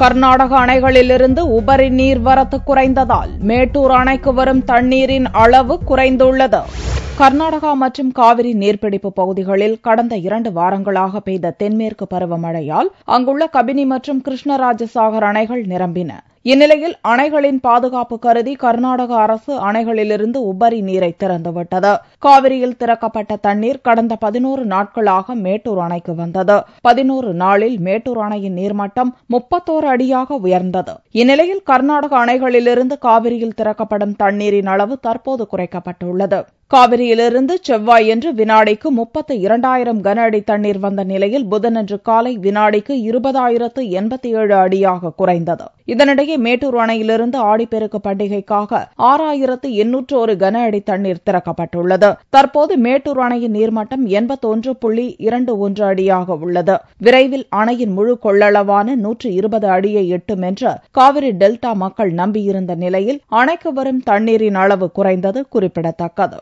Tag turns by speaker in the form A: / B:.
A: கர்நாடக அணைகளிலிருந்து உபரி நீர்வரத்து குறைந்ததால் மேட்டூர் அணைக்கு வரும் தண்ணீரின் அளவு குறைந்துள்ளது. கர்நாடகா மற்றும் காவிரி நீர்பிடிப்பு பகுதிகளில் கடந்த 2 வாரங்களாக பெய்த தென்மேற்கு பருவமழையால் அங்குள்ள கபினி மற்றும் கிருஷ்ணராஜசாகர் அணைகள் நிரம்பின. இந்நிலையில் அணைகளின் பாதுகாப்பு கருதி கர்நாடக அரசு அணைகளிலிருந்து உபரி நீரை திறந்துவிட்டது. காவிரியில் திறக்கப்பட்ட தண்ணீர் கடந்த 11 நாட்களாக மேட்டூர் அணைக்கு வந்தது. 11 நாளில் மேட்டூர் அணையின் நீர்மட்டம் 31 அடியாக உயர்ந்தது. இந்நிலையில் கர்நாடக அணைகளிலிருந்து காவிரியில் திறக்கப்படும் தண்ணீரின் அளவு தற்போது குறைக்கப்பட்டுள்ளது. காவிரியிலிருந்து செவ்வாயன்று வினாடிக்கு 32,000 கன அடி தண்ணீர் வந்த நிலையில் புதனன்று காலை வினாடிக்கு 20,087 அடியாக குறைந்தது. இதனிடையே மேட்டூர் அணையிலிருந்து ஆடிப்பெருக்கு பண்டிகைக்காக 6,801 கன அடி தண்ணீர் திறக்கப்பட்டுள்ளது. தற்போது மேட்டூர் அணையின் நீர்மட்டம் 81.21 அடியாக உள்ளது. விரைவில் அணையின் முழு கொள்ளளவான 120 அடியை எட்டும் என்று காவிரி டெல்டா மக்கள் நம்பியிருந்த நிலையில் அணைக்கு வரும் தண்ணீரின் அளவு குறைந்தது குறிப்பிடத்தக்கது.